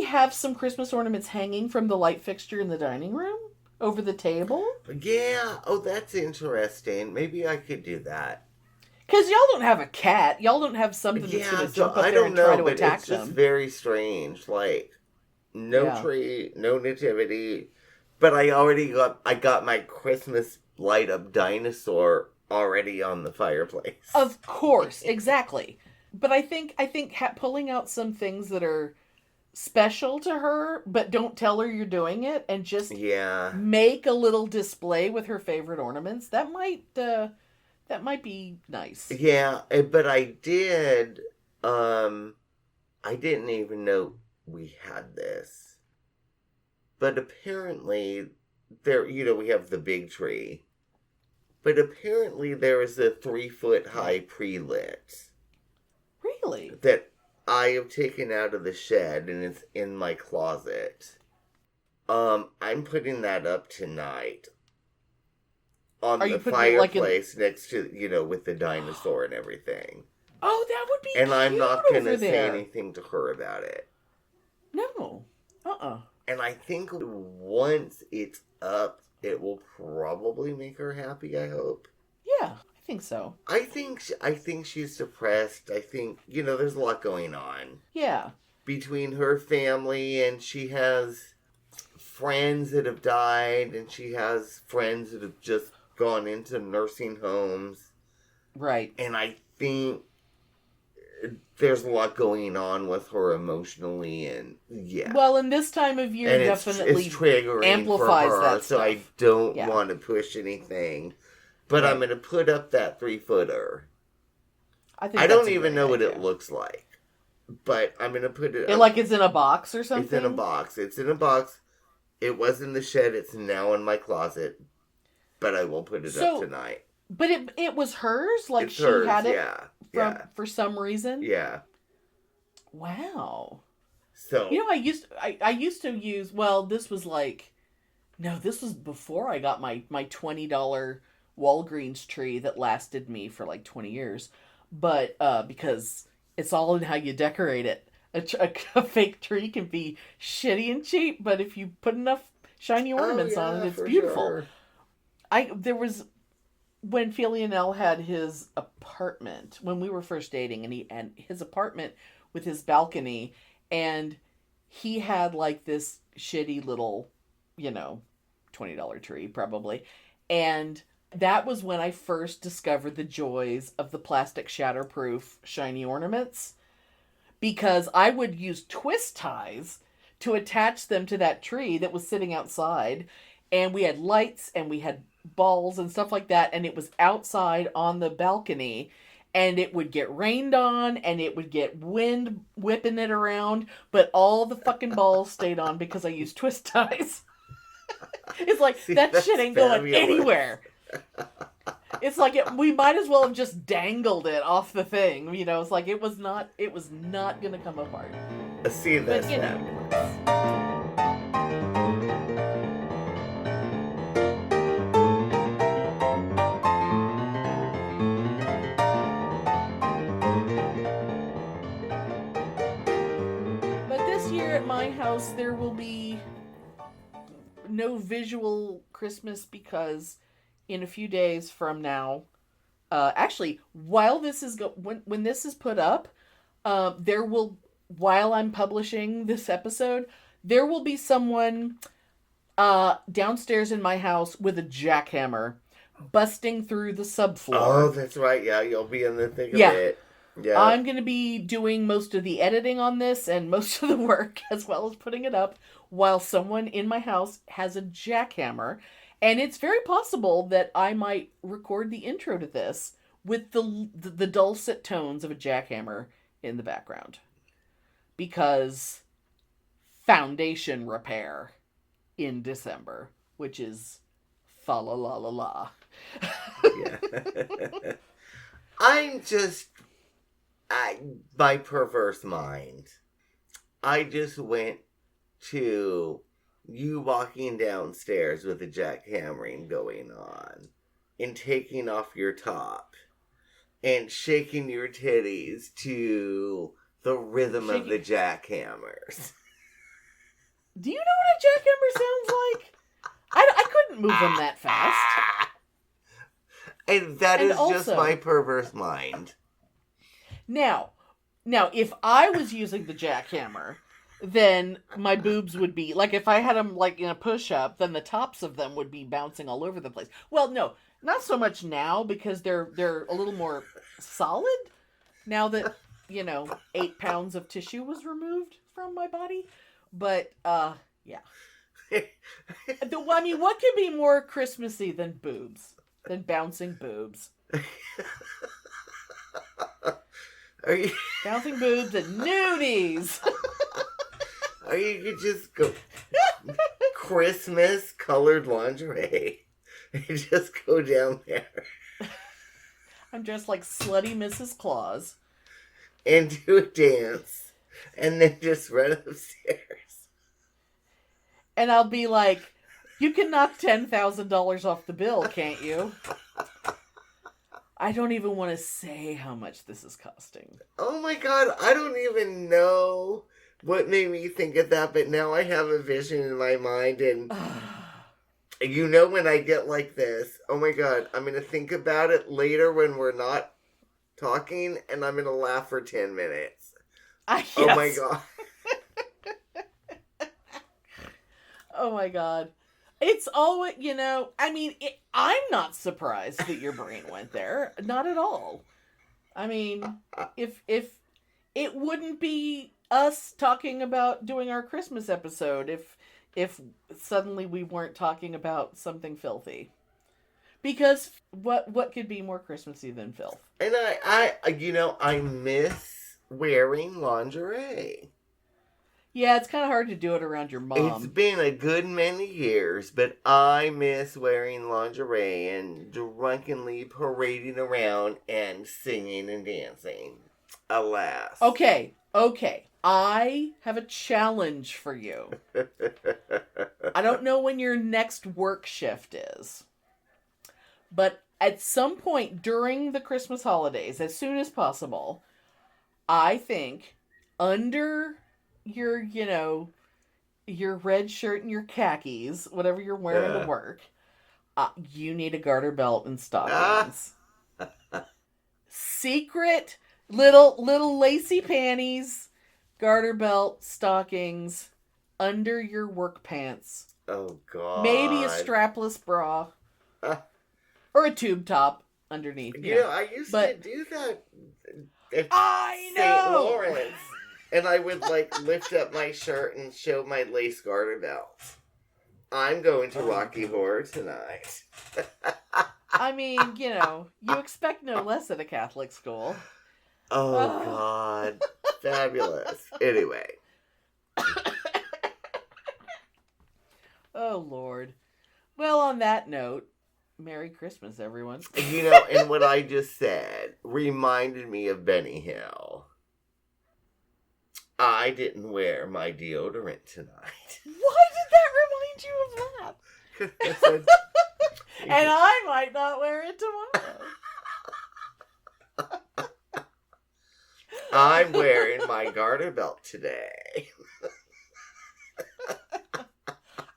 have some Christmas ornaments hanging from the light fixture in the dining room over the table. Yeah. Oh, that's interesting. Maybe I could do that. Because y'all don't have a cat. Y'all don't have something that's going to jump up there and try to attack them. It's just very strange. Like, no tree, no nativity. But I got my Christmas light up dinosaur already on the fireplace. Of course, exactly. But I think pulling out some things that are special to her, but don't tell her you're doing it, and just make a little display with her favorite ornaments, that might be nice. Yeah, but I didn't even know we had this. But apparently we have the big tree. But apparently there is a 3-foot high pre-lit. Really? That I have taken out of the shed and it's in my closet. I'm putting that up tonight. On the fireplace next to, with the dinosaur and everything. Oh, that would be And cute. I'm not going to say anything to her about it. No. And I think once it's up, it will probably make her happy, I hope. Yeah, I think so. I think she's depressed. I think, there's a lot going on. Yeah. Between her family, and she has friends that have died, and she has friends that have just gone into nursing homes. Right. And I think there's a lot going on with her emotionally, and Well, in this time of year, and definitely it's triggering amplifies for her, that so stuff. I don't want to push anything. But I'm going to put up that 3-footer. I don't even know what it looks like. But I'm going to put it up. Like it's in a box or something? It's in a box. It was in the shed. It's now in my closet. But I will put it up tonight. But it was hers? Like it's she hers, had it for some reason? Yeah. Wow. So I used to use, this was this was before I got my $20 Walgreens tree that lasted me for like 20 years. But because it's all in how you decorate it. A fake tree can be shitty and cheap, but if you put enough shiny ornaments on it, it's beautiful. Sure. There was, when Philionel had his apartment, when we were first dating, and his apartment with his balcony, and he had like this shitty little, $20 tree probably. And that was when I first discovered the joys of the plastic shatterproof shiny ornaments, because I would use twist ties to attach them to that tree that was sitting outside. And we had lights and we had balls and stuff like that. And it was outside on the balcony, and it would get rained on and it would get wind whipping it around. But all the fucking balls stayed on because I used twist ties. It's like, that shit ain't going anywhere. It's like we might as well have just dangled it off the thing. It's like it was not going to come apart. See, that's At my house, there will be no visual Christmas because in a few days from now, actually, while this is when this is put up, while I'm publishing this episode, there will be someone downstairs in my house with a jackhammer busting through the subfloor. Oh, that's right. Yeah, you'll be in the thick of it. Yeah. I'm going to be doing most of the editing on this and most of the work, as well as putting it up, while someone in my house has a jackhammer. And it's very possible that I might record the intro to this with the dulcet tones of a jackhammer in the background. Because foundation repair in December, which is fa la la la la. Yeah. My perverse mind. I just went to you walking downstairs with a jackhammering going on and taking off your top and shaking your titties to the rhythm of the jackhammers. Do you know what a jackhammer sounds like? I couldn't move them that fast. And that And is also, just my perverse mind. Now, if I was using the jackhammer, then my boobs would be, like, if I had them, like, in a push-up, then the tops of them would be bouncing all over the place. Well, no, not so much now, because they're a little more solid, now that, 8 pounds of tissue was removed from my body. But, yeah. I mean, what could be more Christmassy than boobs? Than bouncing boobs? Are you... Bouncing boobs and nudies! Or you could just go Christmas colored lingerie and just go down there. I'm dressed like slutty Mrs. Claus. And do a dance. And then just run upstairs. And I'll be like, you can knock $10,000 off the bill, can't you? I don't even want to say how much this is costing. Oh my god, I don't even know what made me think of that, but now I have a vision in my mind, and when I get like this, oh my god, I'm going to think about it later when we're not talking, and I'm going to laugh for 10 minutes. Yes. Oh my god. Oh my god. It's always, I mean, I'm not surprised that your brain went there. Not at all. I mean, if it wouldn't be us talking about doing our Christmas episode if suddenly we weren't talking about something filthy. Because what could be more Christmassy than filth? And I miss wearing lingerie. Yeah, it's kind of hard to do it around your mom. It's been a good many years, but I miss wearing lingerie and drunkenly parading around and singing and dancing. Alas. Okay. I have a challenge for you. I don't know when your next work shift is. But at some point during the Christmas holidays, as soon as possible, I think under your red shirt and your khakis, whatever you're wearing to work, you need a garter belt and stockings. Secret little lacy panties, garter belt, stockings, under your work pants. Oh, God. Maybe a strapless bra. Or a tube top underneath. I used to do that at I St. know! Lawrence. And I would, lift up my shirt and show my lace garter belt. I'm going to Rocky Horror tonight. I mean, you expect no less at a Catholic school. Oh, God. Fabulous. Anyway. Oh, Lord. Well, on that note, Merry Christmas, everyone. And what I just said reminded me of Benny Hill. I didn't wear my deodorant tonight. Why did that remind you of that? And I might not wear it tomorrow. I'm wearing my garter belt today.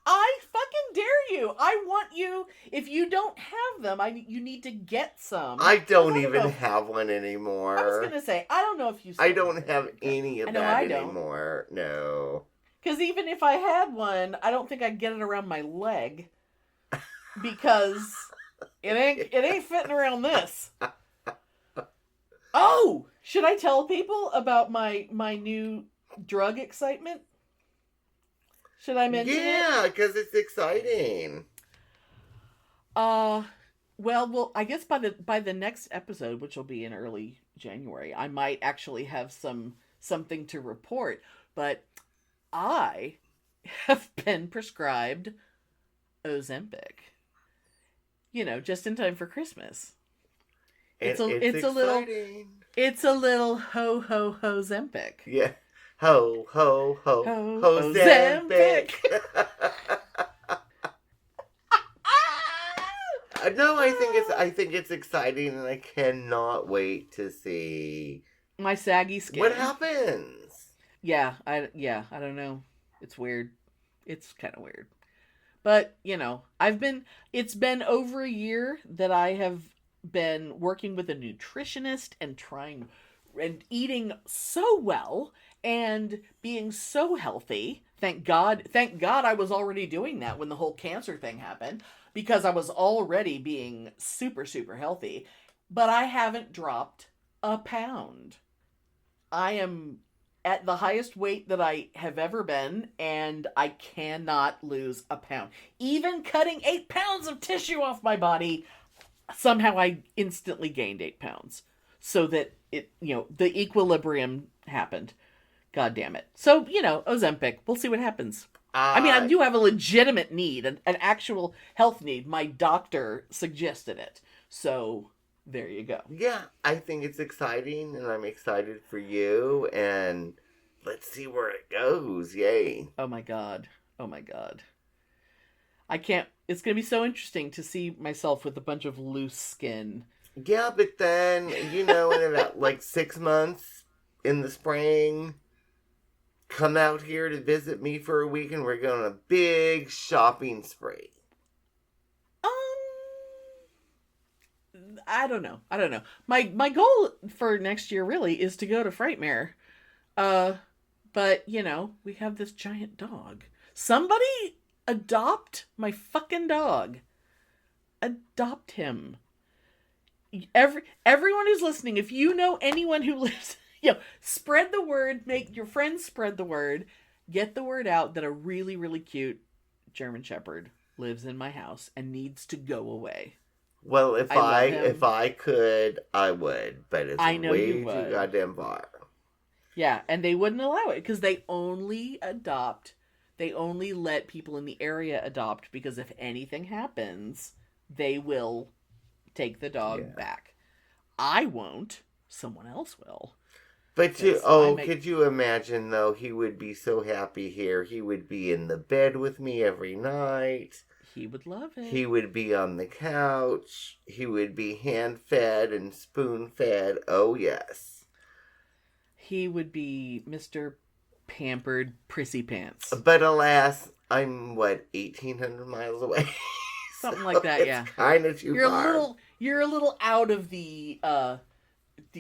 I fucking dare you. I want you, if you don't have them, you need to get some. I don't even have one anymore. I was going to say, I don't know if you I don't have any of that I don't. anymore. No. Because even if I had one, I don't think I'd get it around my leg. Because it ain't fitting around this. Oh, Should I tell people about my new drug excitement? Should I mention it? Yeah, because it's exciting. Well, I guess by the next episode, which will be in early January, I might actually have something to report. But I have been prescribed Ozempic. Just in time for Christmas. It's a little Ho Hozempic. Yeah. Ho Ho Hozempic. No, I think it's exciting, and I cannot wait to see My saggy skin. what happens. Yeah, I don't know. It's weird. It's kind of weird. But, it's been over a year that I have been working with a nutritionist and eating so well and being so healthy. Thank God I was already doing that when the whole cancer thing happened, because I was already being super, super healthy. But I haven't dropped a pound. I am at the highest weight that I have ever been, and I cannot lose a pound. Even cutting 8 pounds of tissue off my body, somehow I instantly gained 8 pounds. So that the equilibrium happened. God damn it. So, Ozempic, we'll see what happens. I do have a legitimate need, an actual health need. My doctor suggested it. So, there you go. Yeah, I think it's exciting, and I'm excited for you, and let's see where it goes. Yay. Oh my God. I can't. It's going to be so interesting to see myself with a bunch of loose skin. Yeah, but then, in about 6 months in the spring, come out here to visit me for a week, and we're going on a big shopping spree. I don't know. My goal for next year really is to go to Frightmare. But, we have this giant dog. Somebody adopt my fucking dog. Adopt him. Everyone who's listening, if you know anyone who lives, spread the word, make your friends spread the word, get the word out that a really, really cute German Shepherd lives in my house and needs to go away. Well, if I could, I would, but it's way too goddamn far. Yeah, and they wouldn't allow it because they only let people in the area adopt, because if anything happens, they will take the dog back. I won't. Someone else will. But could you imagine, though? He would be so happy here. He would be in the bed with me every night. He would love it. He would be on the couch. He would be hand-fed and spoon-fed. Oh, yes. He would be Mr. Pampered Prissy Pants. But alas, I'm, 1,800 miles away? Something like that, yeah. It's kind of too far. You're a little out of the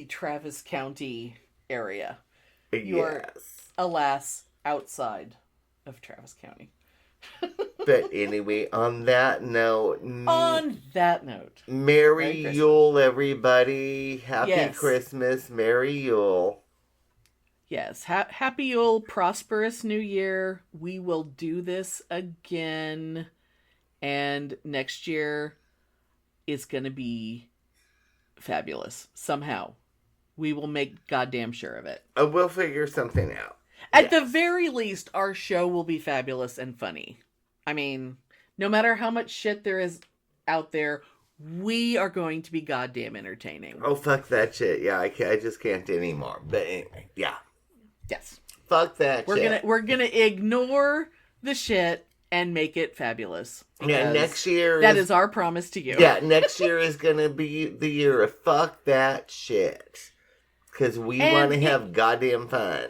Travis County area. You're, alas, outside of Travis County. But anyway, on that note... Merry Yule, everybody. Happy Christmas. Merry Yule. Yes. Happy Yule. Prosperous New Year. We will do this again. And next year is going to be fabulous. Somehow. We will make goddamn sure of it. We'll figure something out. At the very least, our show will be fabulous and funny. I mean, no matter how much shit there is out there, we are going to be goddamn entertaining. Oh, fuck that shit. Yeah, I just can't anymore. But anyway, yeah. Yes. Fuck that shit. We're gonna ignore the shit and make it fabulous. Yeah, next year that is our promise to you. Yeah, next year is gonna be the year of fuck that shit. Because we want to have goddamn fun.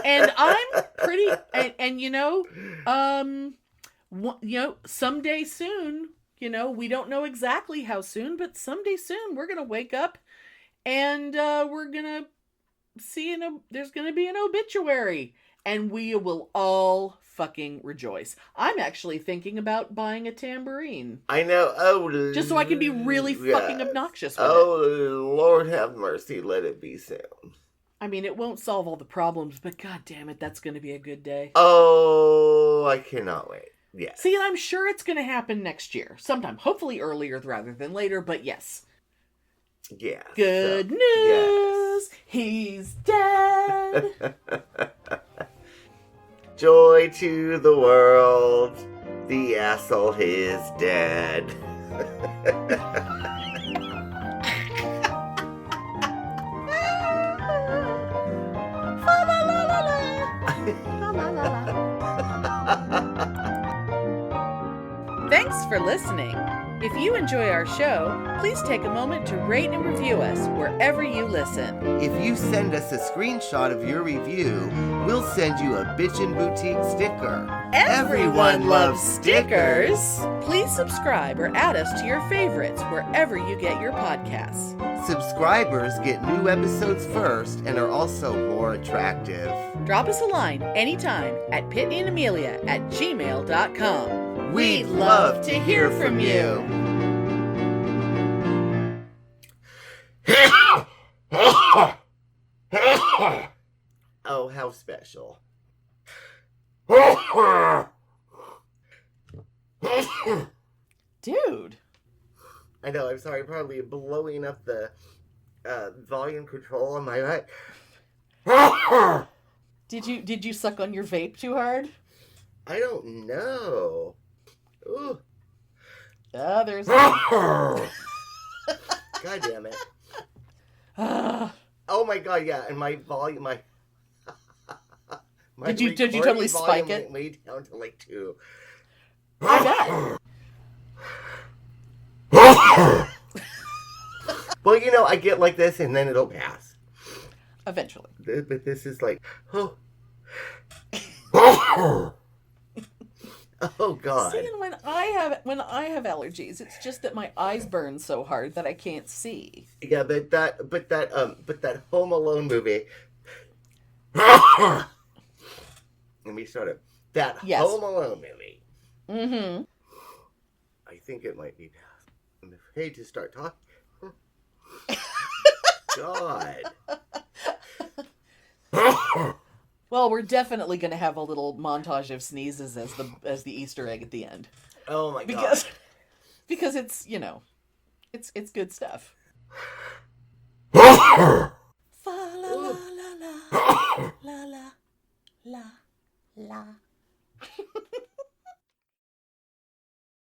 And I'm pretty... And someday soon, we don't know exactly how soon, but someday soon we're going to wake up and we're going to see... there's going to be an obituary. And we will all fucking rejoice. I'm actually thinking about buying a tambourine. I know. Oh, Just so I can be really fucking obnoxious with it. Oh, Lord have mercy. Let it be soon. I mean, it won't solve all the problems, but god damn it, that's going to be a good day. Oh, I cannot wait. Yes. See, and I'm sure it's going to happen next year. Sometime. Hopefully earlier rather than later, but yes. Yeah. Good news! Yes. He's dead! Joy to the world. The asshole is dead. Thanks for listening. If you enjoy our show, please take a moment to rate and review us wherever you listen. If you send us a screenshot of your review, we'll send you a Bitchen Boutique sticker. Everyone loves stickers. Please subscribe or add us to your favorites wherever you get your podcasts. Subscribers get new episodes first and are also more attractive. Drop us a line anytime at pitneyandAmelia@gmail.com. We'd love to hear from you. Oh, how special. Dude. I know, I'm sorry, probably blowing up the volume control on my right. Did you suck on your vape too hard? I don't know. Ooh. There's God damn it. Oh my god, yeah, and my volume, my Did you totally spike it? Went way down to like 2. I Well, you know, I get like this and then it'll pass. Eventually. But this is like, oh. Oh god. See, and when I have allergies, it's just that my eyes burn so hard that I can't see. Yeah, but that Home Alone movie. Let me start it. That Yes. Home Alone movie. Mm-hmm. I think it might be past. I'm afraid to start talking. God. Well, we're definitely going to have a little montage of sneezes as the Easter egg at the end. Oh my god. Because it's, you know, it's good stuff. Ooh. La la la la la la la la.